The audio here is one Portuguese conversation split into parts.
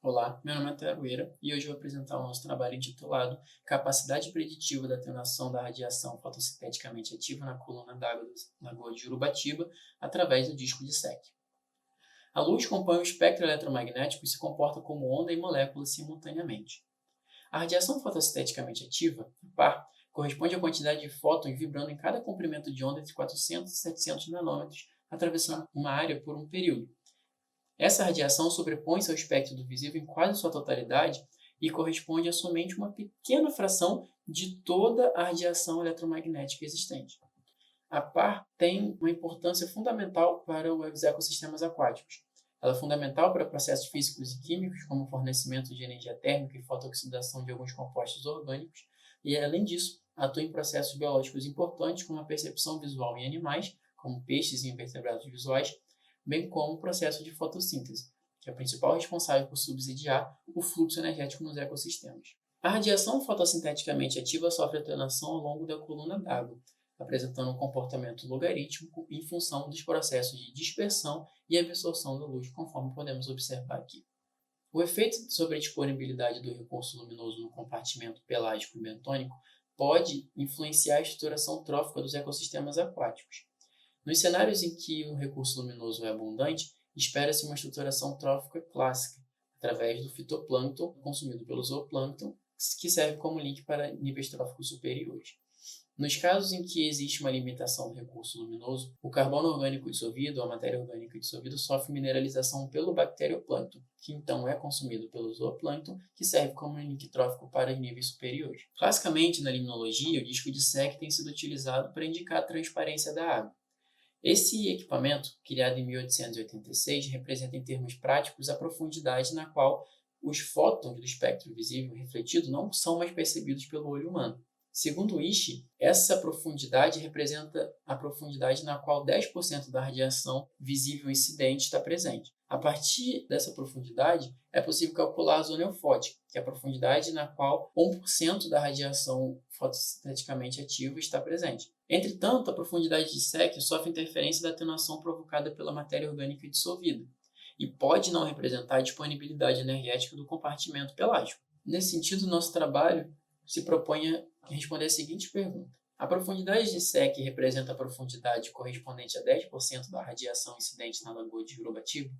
Olá, meu nome é Tarueira e hoje eu vou apresentar o nosso trabalho intitulado Capacidade Preditiva da Atenuação da Radiação Fotossinteticamente Ativa na Coluna d'Água da Lagoa de Jurubatiba através do disco de Secchi. A luz compõe o espectro eletromagnético e se comporta como onda e molécula simultaneamente. A radiação fotossinteticamente ativa, par, corresponde à quantidade de fótons vibrando em cada comprimento de onda entre 400 e 700 nanômetros, atravessando uma área por um período. Essa radiação sobrepõe-se ao espectro do visível em quase sua totalidade e corresponde a somente uma pequena fração de toda a radiação eletromagnética existente. A par tem uma importância fundamental para os ecossistemas aquáticos. Ela é fundamental para processos físicos e químicos, como o fornecimento de energia térmica e fotooxidação de alguns compostos orgânicos, e, além disso, atua em processos biológicos importantes, como a percepção visual em animais, como peixes e invertebrados visuais, bem como o processo de fotossíntese, que é o principal responsável por subsidiar o fluxo energético nos ecossistemas. A radiação fotossinteticamente ativa sofre atenuação ao longo da coluna d'água, apresentando um comportamento logarítmico em função dos processos de dispersão e absorção da luz, conforme podemos observar aqui. O efeito sobre a disponibilidade do recurso luminoso no compartimento pelágico e bentônico pode influenciar a estruturação trófica dos ecossistemas aquáticos. Nos cenários em que o recurso luminoso é abundante, espera-se uma estruturação trófica clássica, através do fitoplâncton consumido pelo zooplâncton, que serve como link para níveis tróficos superiores. Nos casos em que existe uma limitação do recurso luminoso, o carbono orgânico dissolvido ou a matéria orgânica dissolvida sofre mineralização pelo bacterioplâncton, que então é consumido pelo zooplâncton, que serve como link trófico para níveis superiores. Classicamente, na limnologia, o disco de Secchi tem sido utilizado para indicar a transparência da água. Esse equipamento, criado em 1886, representa em termos práticos a profundidade na qual os fótons do espectro visível refletido não são mais percebidos pelo olho humano. Segundo Ishii, essa profundidade representa a profundidade na qual 10% da radiação visível incidente está presente. A partir dessa profundidade, é possível calcular a zona eufótica, que é a profundidade na qual 1% da radiação fotossinteticamente ativa está presente. Entretanto, a profundidade de Secchi sofre interferência da atenuação provocada pela matéria orgânica dissolvida e pode não representar a disponibilidade energética do compartimento pelágico. Nesse sentido, nosso trabalho se propõe a responder a seguinte pergunta. A profundidade de Secchi representa a profundidade correspondente a 10% da radiação incidente na Lagoa de Jurubatiba?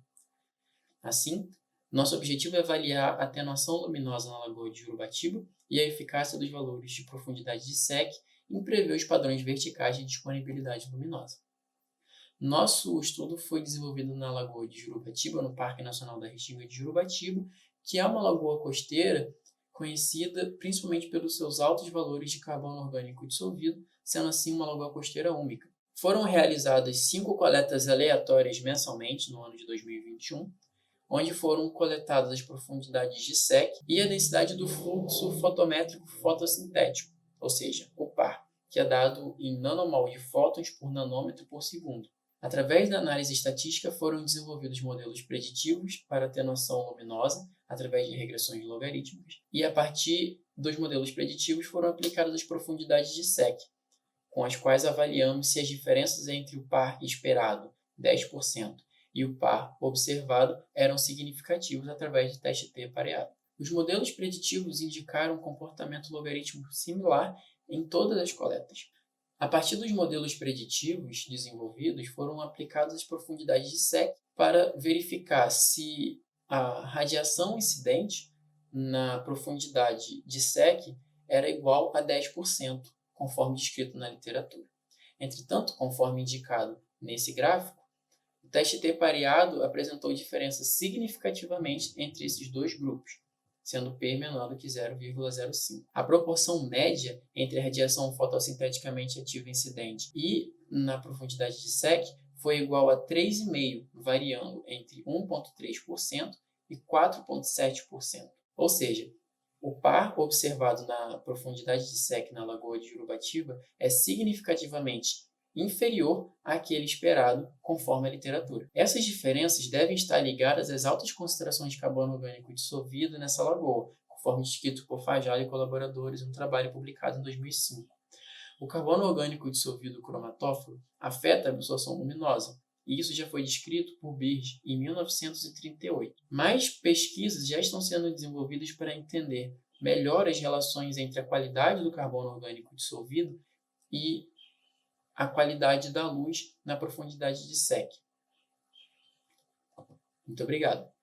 Assim, nosso objetivo é avaliar a atenuação luminosa na Lagoa de Jurubatiba e a eficácia dos valores de profundidade de Secchi em prever os padrões verticais de disponibilidade luminosa. Nosso estudo foi desenvolvido na Lagoa de Jurubatiba, no Parque Nacional da Restinga de Jurubatiba, que é uma lagoa costeira conhecida principalmente pelos seus altos valores de carbono orgânico dissolvido, sendo assim uma lagoa costeira úmica. Foram realizadas 5 coletas aleatórias mensalmente no ano de 2021, onde foram coletadas as profundidades de Secchi e a densidade do fluxo fotométrico fotossintético, ou seja, o par, que é dado em nanomol de fótons por nanômetro por segundo. Através da análise estatística foram desenvolvidos modelos preditivos para atenuação luminosa, através de regressões logarítmicas, e a partir dos modelos preditivos foram aplicadas as profundidades de Secchi, com as quais avaliamos se as diferenças entre o par esperado, 10%, e o par observado eram significativos através de teste T pareado. Os modelos preditivos indicaram um comportamento logarítmico similar em todas as coletas. A partir dos modelos preditivos desenvolvidos, foram aplicadas as profundidades de Secchi para verificar se a radiação incidente na profundidade de Secchi era igual a 10%, conforme descrito na literatura. Entretanto, conforme indicado nesse gráfico, o teste T pareado apresentou diferenças significativamente entre esses dois grupos, sendo P menor do que 0,05. A proporção média entre a radiação fotossinteticamente ativa incidente e na profundidade de Secchi foi igual a 3,5, variando entre 1,3% e 4,7%. Ou seja, o par observado na profundidade de Secchi na Lagoa de Jurubatiba é significativamente inferior àquele esperado, conforme a literatura. Essas diferenças devem estar ligadas às altas concentrações de carbono orgânico dissolvido nessa lagoa, conforme descrito por Fajal e colaboradores em um trabalho publicado em 2005. O carbono orgânico dissolvido cromatóforo afeta a absorção luminosa, e isso já foi descrito por Birge em 1938. Mais pesquisas já estão sendo desenvolvidas para entender melhor as relações entre a qualidade do carbono orgânico dissolvido e a qualidade da luz na profundidade de SEC. Muito obrigado.